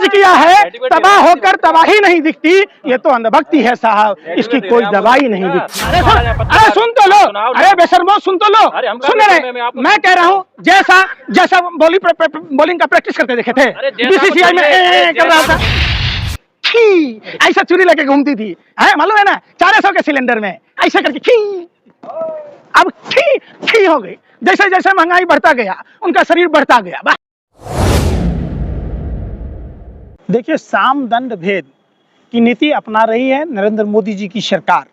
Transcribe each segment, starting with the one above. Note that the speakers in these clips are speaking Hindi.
किया है, तबाह होकर तबाही नहीं दिखती, ये तो अंधभक्ति है साहब, इसकी कोई दवाई नहीं दिखती। अरे सुन तो लो, अरे बेशर्मो सुन तो लो, सुन रहे, मैं कह रहा हूँ जैसा जैसा बॉलिंग का प्रैक्टिस करते देखे थे बीसीसीआई में कर रहा था, ऐसा चुरी लेके घूमती थी, है मालूम है ना, 400 के सिलेंडर में ऐसे करके खी, अब खी हो गई। जैसे जैसे महंगाई बढ़ता गया उनका शरीर बढ़ता गया। देखिए, साम दंड भेद की नीति अपना रही है नरेंद्र मोदी जी की सरकार।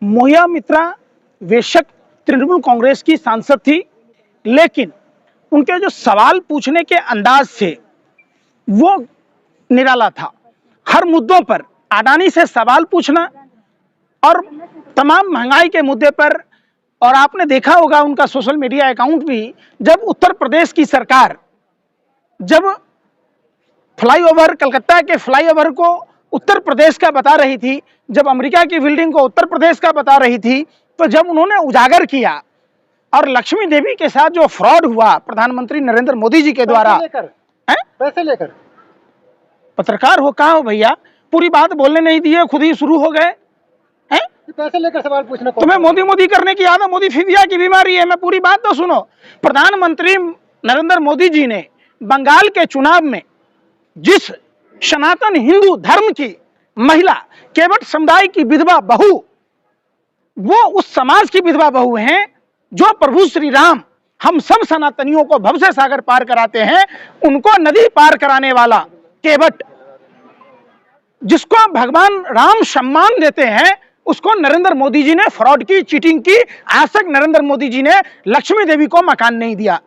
मोहिया मित्रा बेशक तृणमूल कांग्रेस की सांसद थी, लेकिन उनके जो सवाल पूछने के अंदाज से वो निराला था। हर मुद्दों पर अडानी से सवाल पूछना और तमाम महंगाई के मुद्दे पर, और आपने देखा होगा उनका सोशल मीडिया अकाउंट भी, जब उत्तर प्रदेश की सरकार जब फ्लाईओवर, कलकत्ता के फ्लाईओवर को उत्तर प्रदेश का बता रही थी, जब अमेरिका की बिल्डिंग को उत्तर प्रदेश का बता रही थी, तो जब उन्होंने उजागर किया और लक्ष्मी देवी के साथ जो फ्रॉड हुआ प्रधानमंत्री नरेंद्र मोदी जी के द्वारा, पैसे लेकर पत्रकार हो कहा हो भैया, पूरी बात बोलने नहीं दिए, खुद ही शुरू हो गए हैं, पैसे लेकर सवाल पूछना। तुम्हें मोदी मोदी करने की आदत, मोदी फिदिया की बीमारी है। मैं पूरी बात तो सुनो। प्रधानमंत्री नरेंद्र मोदी जी ने बंगाल के चुनाव में जिस सनातन हिंदू धर्म की महिला, केवट समुदाय की विधवा बहू, वो उस समाज की विधवा बहू हैं जो प्रभु श्री राम हम सब सनातनियों को भव से सागर पार कराते हैं, उनको नदी पार कराने वाला केवट, जिसको भगवान राम सम्मान देते हैं, उसको नरेंद्र मोदी जी ने फ्रॉड की, चीटिंग की। आज तक नरेंद्र मोदी जी ने लक्ष्मी देवी को मकान नहीं दिया।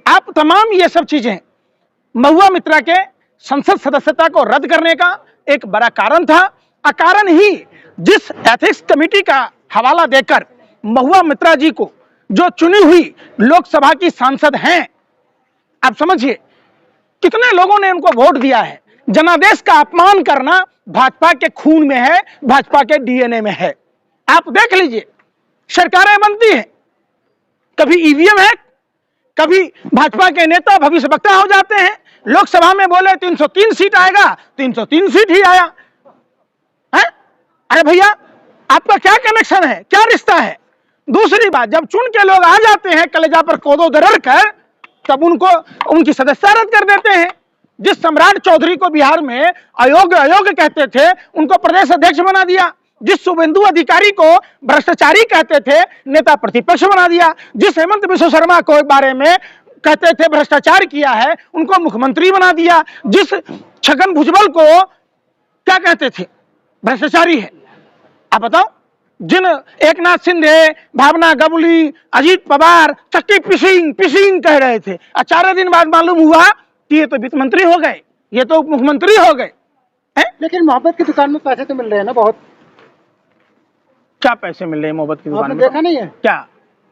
आप तमाम ये सब चीजें महुआ मित्रा के संसद सदस्यता को रद्द करने का एक बड़ा कारण था। अकारण ही जिस एथिक्स कमेटी का हवाला देकर महुआ मित्रा जी को, जो चुनी हुई लोकसभा की सांसद हैं, आप समझिए कितने लोगों ने उनको वोट दिया है। जनादेश का अपमान करना भाजपा के खून में है, भाजपा के डीएनए में है। आप देख लीजिए, सरकारें बनती हैं, कभी ईवीएम है, कभी भाजपा के नेता भविष्य वक्ता हो जाते हैं। लोकसभा में बोले 303 सीट आएगा, 303 सीट ही आया है। अरे भैया, आपका क्या कनेक्शन है, क्या रिश्ता है? दूसरी बात, जब चुन के लोग आ जाते हैं कलेजा पर कोदो दरड़ कर, तब उनको उनकी सदस्यता रद्द कर देते हैं। जिस सम्राट चौधरी को बिहार में अयोग्य कहते थे, उनको प्रदेश अध्यक्ष बना दिया। जिस शुभेंदु अधिकारी को भ्रष्टाचारी कहते थे, नेता प्रतिपक्ष बना दिया। जिस हेमंत बिश्व शर्मा को बारे में कहते थे भ्रष्टाचार किया है, उनको मुख्यमंत्री बना दिया। जिस छगन भुजबल को क्या कहते थे, भ्रष्टाचारी है। आप बताओ, जिन एकनाथ शिंदे, भावना गबुली, अजीत पवार चक्की पिसिंग कह रहे थे, 4 दिन बाद मालूम हुआ कि ये तो वित्त मंत्री हो गए, ये तो मुख्यमंत्री हो गए। लेकिन मोहब्बत की दुकान में पैसे तो मिल रहे हैं ना बहुत। क्या पैसे मिल रहे हैं मोहब्बत की दुकान में? देखा नहीं है क्या,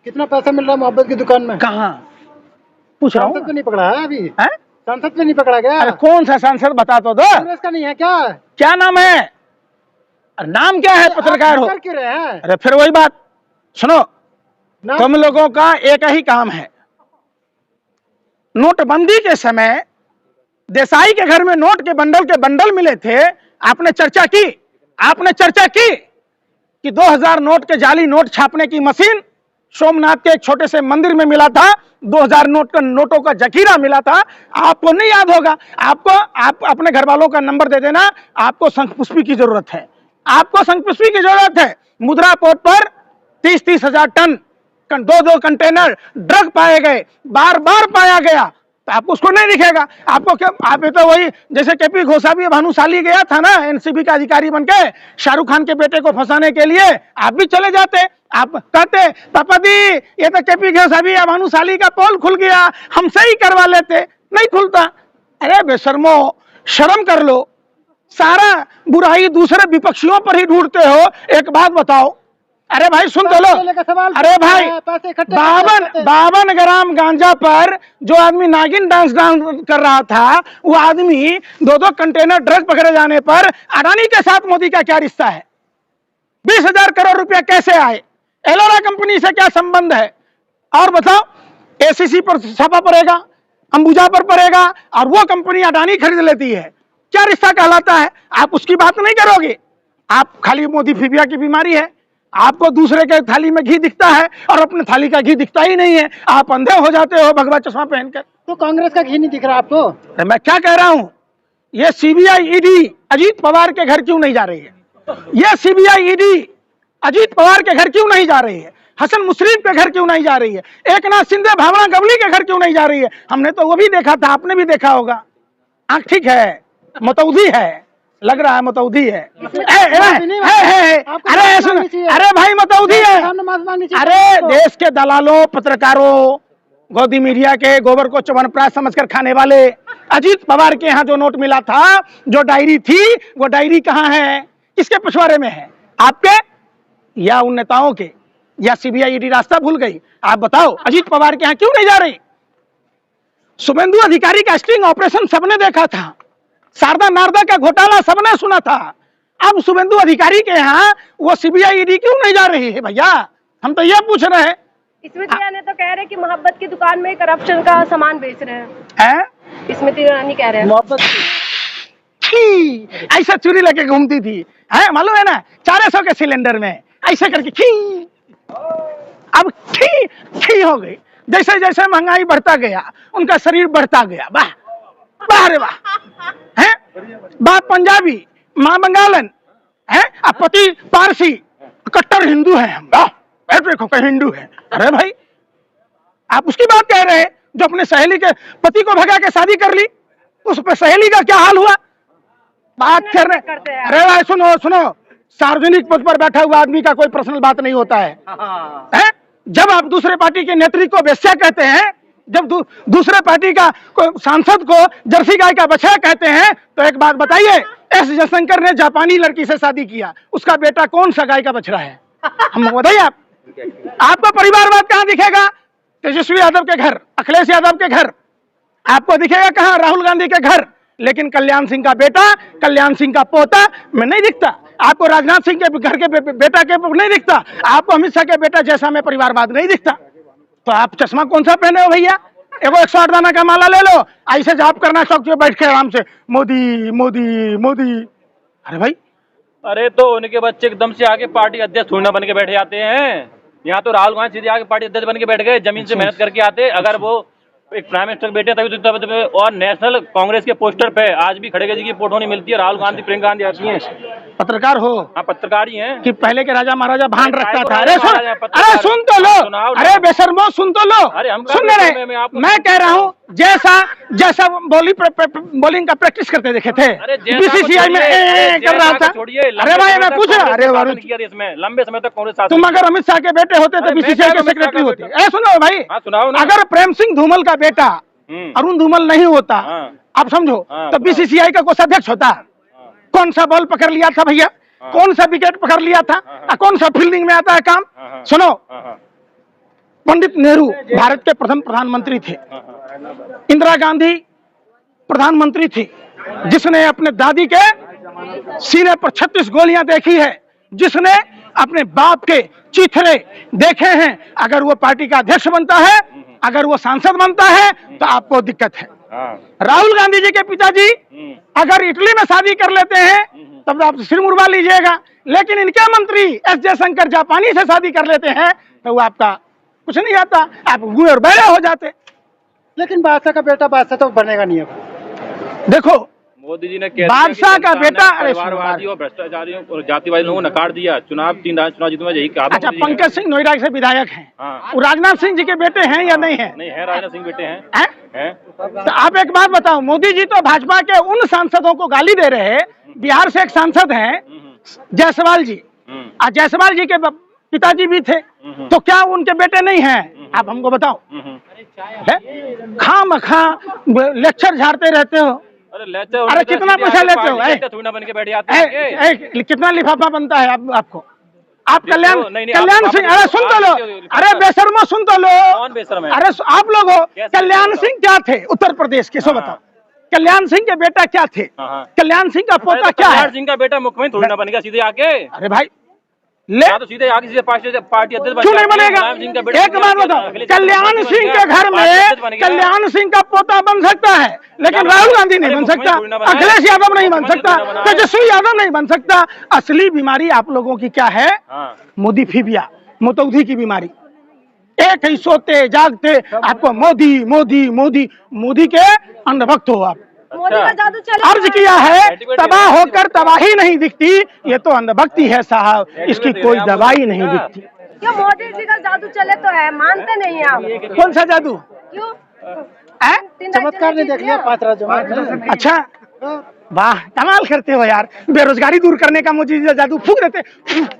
कितना पैसा मिल रहा है मोहब्बत की दुकान में? कहाँ पूछ रहा हूँ। सांसद पे नहीं पकड़ा है अभी? सांसद पे नहीं पकड़ा गया? अरे कौन सा सांसद बता तो दो। कांग्रेस का नहीं है क्या? क्या नाम है? नाम क्या है? पत्रकार हो। अरे फिर वही बात सुनो, तुम लोगों का एक ही काम है। नोटबंदी के समय देसाई के घर में नोट के बंडल मिले थे। आपने चर्चा की कि 2000 नोट के जाली नोट छापने की मशीन सोमनाथ के एक छोटे से मंदिर में मिला था, 2000 नोटों का जखीरा मिला था। आपको नहीं याद होगा। आप अपने घर वालों का नंबर दे देना। आपको शंखपुष्पी की जरूरत है, आपको शंखपुष्पी की जरूरत है। मुद्रा पोर्ट पर 30-30 हजार टन 2 कंटेनर ड्रग पाए गए, बार पाया गया, तो आपको उसको नहीं दिखेगा। आपको क्या, आप तो वही जैसे केपी घोषाभी भानुशाली गया था ना एनसीबी का अधिकारी बनके, शाहरुख खान के बेटे को फंसाने के लिए, आप भी चले जाते। आप कहते पापा दी ये तो केपी घोषाभी या भानुशाली का पोल खुल गया, हमसे ही करवा लेते। नहीं खुलता। अरे बेशर्मो, शर्म कर लो। सारा बुराई दूसरे विपक्षियों पर ही ढूंढते हो। एक बात बताओ, अरे भाई सुन तो लो। अरे भाई 52 ग्राम गांजा पर जो आदमी नागिन डांस कर रहा था, वो आदमी 2 कंटेनर ड्रग पकड़े जाने पर अडानी के साथ मोदी का क्या रिश्ता है? 20,000 करोड़ रुपया कैसे आए? एलोरा कंपनी से क्या संबंध है? और बताओ, एसीसी पर छापा पड़ेगा, अंबुजा पर पड़ेगा और वो कंपनी अडानी खरीद लेती है, क्या रिश्ता कहलाता है? आप उसकी बात नहीं करोगे। आप खाली मोदी फिबिया की बीमारी है, आपको दूसरे के थाली में घी दिखता है और अपने थाली का घी दिखता ही नहीं है, आप अंधे हो जाते हो भगवा चश्मा पहनकर। तो कांग्रेस का घी नहीं दिख रहा आपको? मैं क्या कह रहा हूं, ये सीबीआई ईडी अजीत पवार के घर क्यों नहीं जा रही है? ये सीबीआई ईडी अजीत पवार के घर क्यों नहीं जा रही है? हसन मुश्रीफ के घर क्यों नहीं जा रही है? एकनाथ शिंदे भावना गवली के घर क्यों नहीं जा रही है? हमने तो वो भी देखा था, आपने भी देखा होगा। आंख ठीक है, मतौदी है, लग रहा है मतौदी है। अरे सुन, अरे भाई मतौदी है। अरे देश के दलालों, पत्रकारों, गोदी मीडिया के गोबर को च्यवनप्राश समझकर खाने वाले, अजीत पवार के यहाँ जो नोट मिला था, जो डायरी थी, वो डायरी कहाँ है? किसके पिछवाड़े में है? आपके या उन नेताओं के? या सीबीआई ईडी रास्ता भूल गई? आप बताओ, अजीत पवार के यहाँ क्यों नहीं जा रही? शुभेंदु अधिकारी का स्टिंग ऑपरेशन सबने देखा था, शारदा नारदा का घोटाला सबने सुना था। अब शुभेंदु अधिकारी के यहाँ वो सीबीआई ईडी क्यों नहीं जा रही है भैया? हम तो ये पूछ रहे हैं। स्मृति ईरानी तो कह रहे हैं कि मोहब्बत की दुकान में करप्शन का सामान बेच रहे हैं। स्मृति ईरानी कह रहे हैं मोहब्बत ऐसा चूड़ी लेके घूमती थी, है मालूम है ना, 400 के सिलेंडर में ऐसे करके खी, अब खी हो गई। जैसे जैसे महंगाई बढ़ता गया, उनका शरीर बढ़ता गया। वाह वाह रे वाह, है बाप पंजाबी, माँ बंगालन, है अब पति पारसी, कट्टर हिंदू है हम। देखो कहीं हिंदू है। अरे भाई, आप उसकी बात कह रहे हैं जो अपने सहेली के पति को भगा के शादी कर ली, उस पर सहेली का क्या हाल हुआ? बात कर रहे। अरे भाई सुनो सुनो, सार्वजनिक पद पर बैठा हुआ आदमी का कोई पर्सनल बात नहीं होता है? जब आप दूसरे पार्टी के नेत्री को वेश्या कहते हैं, जब दूसरे पार्टी का सांसद को जर्सी गाय का बछड़ा कहते हैं, तो एक बात बताइए, एस जयशंकर ने जापानी लड़की से शादी किया, उसका बेटा कौन सा गाय का बछड़ा है? हम बताइए। आपको परिवारवाद कहाँ दिखेगा? तेजस्वी यादव के घर, अखिलेश यादव के घर, आपको दिखेगा कहाँ? राहुल गांधी के घर। लेकिन कल्याण सिंह का बेटा, कल्याण सिंह का पोता में नहीं दिखता। आपको राजनाथ सिंह के घर के बेटा के नहीं दिखता। आपको अमित शाह के बेटा जैसा में परिवारवाद नहीं दिखता। तो आप चश्मा कौन सा पहने हो भैया? एगो 108 दाना का माला ले लो, ऐसे जाप करना चौक पे बैठ के आराम से, मोदी मोदी मोदी। अरे भाई, अरे तो उनके बच्चे एकदम से आके पार्टी अध्यक्ष थोड़ी ना बन के बैठ जाते हैं। यहाँ तो राहुल गांधी सीधे आके पार्टी अध्यक्ष बन के बैठ गए, जमीन से मेहनत करके आते। अगर वो एक प्राइम मिनिस्टर बेटे तभी तो, और नेशनल कांग्रेस के पोस्टर पे आज भी खड़गे जी की फोटो नहीं मिलती है। राहुल गांधी, प्रियंका गांधी आती हैं। पत्रकार हो? हाँ, पत्रकार ही हैं। कि पहले के राजा महाराजा भान रखता था। अरे सुन तो लो, अरे बेशर्मो सुन तो लो। अरे हम सुन रहे, मैं कह रहा हूँ जैसा बॉलिंग का प्रैक्टिस करते देखे थे बीसीसीआई में कर रहा था। अरे भाई मैं पूछ रहा, अरे इसमें लंबे समय तक कांग्रेस, तुम अगर अमित शाह के बेटे होते तो बीसीसीआई के सेक्रेटरी होते। अरे सुनो भाई, अगर प्रेम सिंह धूमल का बेटा अरुण धूमल नहीं होता, आप समझो, तो बीसीसीआई का कोषाध्यक्ष होता। कौन सा बॉल पकड़ लिया था भैया? कौन सा विकेट पकड़ लिया था? कौन सा फील्डिंग में आता है काम? सुनो, पंडित नेहरू भारत के प्रथम प्रधानमंत्री थे, इंदिरा गांधी प्रधानमंत्री थी, जिसने अपने दादी के सीने पर 36 गोलियां देखी है, जिसने अपने बाप के चीथड़े देखे हैं। अगर वो पार्टी का अध्यक्ष बनता है, अगर वो सांसद बनता है, तो आपको दिक्कत है। राहुल गांधी जी के पिताजी अगर इटली में शादी कर लेते हैं, तब आप सिर मुड़वा लीजिएगा। लेकिन इनके मंत्री एस जयशंकर जापानी से शादी कर लेते हैं, तो वो आपका कुछ नहीं आता, आप गुए और बैरे हो जाते। लेकिन बादशाह का बेटा बादशाह तो बनेगा नहीं। अब देखो, मोदी जी ने बादशाह का बेटा परिवारवादी और भ्रष्टाचारियों और जातिवादी लोगों को नकार दिया। चुनाव 3 चुनाव जीतने में यही कहा। अच्छा, पंकज सिंह नोएडा से विधायक हैं। वो राजनाथ सिंह जी के बेटे हैं या नहीं है? नहीं है, राजनाथ सिंह बेटे हैं। तो आप एक बात बताओ, मोदी जी तो भाजपा के उन सांसदों को गाली दे रहे हैं। बिहार से एक सांसद हैं जायसवाल जी, जायसवाल जी के पिताजी भी थे, तो क्या उनके बेटे नहीं हैं? आप हमको बताओ। खामखा लेक्चर झाड़ते रहते हो। अरे कितना पैसा लेते हो? कितना लिफाफा बनता है आपको? आप कल्याण सिंह, अरे सुन तो लो, अरे बेशर्मो सुन तो लो। अरे आप लोग हो, कल्याण सिंह क्या थे उत्तर प्रदेश के? सो बताओ, कल्याण सिंह के बेटा क्या थे? कल्याण सिंह का पोता क्या है? कल्याण सिंह का बेटा मुख्यमंत्री थोड़ी ना बनेगा सीधे आके? अरे भाई, ले या तो सीधे आगे सीधे पार्टी अध्यक्ष क्यों नहीं बनेगा? मुलायम सिंह का बेटा एक बात बताओ, कल्याण सिंह के घर में कल्याण सिंह का पोता बन सकता है, लेकिन राहुल गांधी नहीं बन सकता, अखिलेश यादव नहीं बन सकता, तेजस्वी यादव नहीं बन सकता। असली बीमारी आप लोगों की क्या है? मोदी फीबिया, मोतौदी की बीमारी। एक ही सोते जागते आपको मोदी मोदी मोदी, मोदी के अंधभक्त हो आप। मोदी का जादू चले अर्ज किया है, तबाह होकर तबाही नहीं दिखती, ये तो अंधभक्ति है साहब, इसकी कोई दवाई नहीं दिखती। क्यों मोदी जी का जादू चले तो है, मानते नहीं आप? कौन सा जादू? क्यों? चमत्कार ने देख लिया 5 राज्यों में। अच्छा, वाह, कमाल करते हो यार। बेरोजगारी दूर करने का मुझे जादू फूक देते,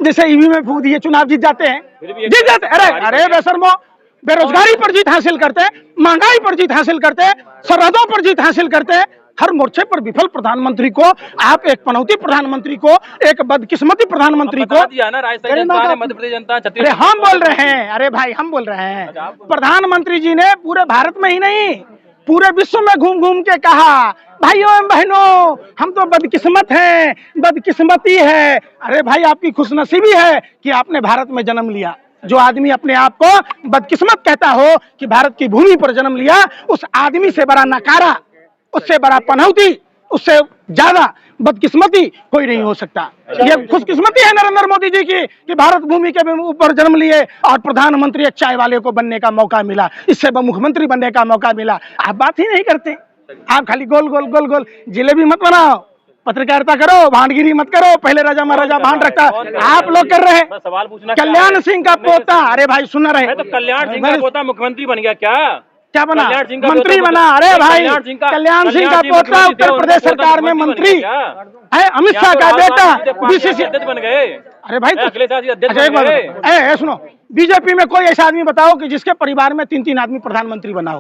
जैसे ईवी में फूक दिए, चुनाव जीत जाते हैं, जीत जाते। अरे अरे बेशर्मो, बेरोजगारी पर जीत हासिल करते, महंगाई पर जीत हासिल करते, सरहदों पर जीत हासिल करते, हर मोर्चे पर विफल प्रधानमंत्री को आप एक पनौती प्रधानमंत्री को, एक बदकिस्मती प्रधानमंत्री को मध्य प्रदेश जनता। अरे हम बोल रहे हैं, अरे भाई हम बोल रहे हैं, प्रधानमंत्री जी ने पूरे भारत में ही नहीं पूरे विश्व में घूम घूम के कहा, भाइयों एवं बहनों हम तो बदकिस्मत हैं, बदकिस्मती है। अरे भाई आपकी खुशनसीबी है कि आपने भारत में जन्म लिया। जो आदमी अपने आप को बदकिस्मत कहता हो कि भारत की भूमि पर जन्म लिया, उस आदमी से बड़ा नकारा, उससे बड़ा पनौती, उससे ज्यादा बदकिस्मती कोई नहीं हो सकता। ये खुशकिस्मती है नरेंद्र मोदी जी की कि भारत भूमि के ऊपर जन्म लिए और प्रधानमंत्री एक चाय वाले को बनने का मौका मिला, इससे मुख्यमंत्री बनने का मौका मिला। आप बात ही नहीं करते, आप खाली गोल गोल गोल गोल जिलेबी मत बनाओ, पत्रकारिता करो, भांडगिरी मत करो। पहले राजा महाराजा भांड रखता, आप लोग कर रहे हैं। सवाल पूछना, कल्याण सिंह का पोता, अरे भाई सुन रहे, तो कल्याण सिंह का पोता मुख्यमंत्री बन गया क्या बना? मंत्री बना। अरे भाई कल्याण सिंह का पोता उत्तर प्रदेश सरकार में मंत्री है, अमित शाह का बेटा बीसीसी अध्यक्ष बन गए। अरे भाई अखिलेश यादव अध्यक्ष बन गए। सुनो, बीजेपी में कोई ऐसा आदमी बताओ कि जिसके परिवार में 3-3 आदमी प्रधानमंत्री बना हो।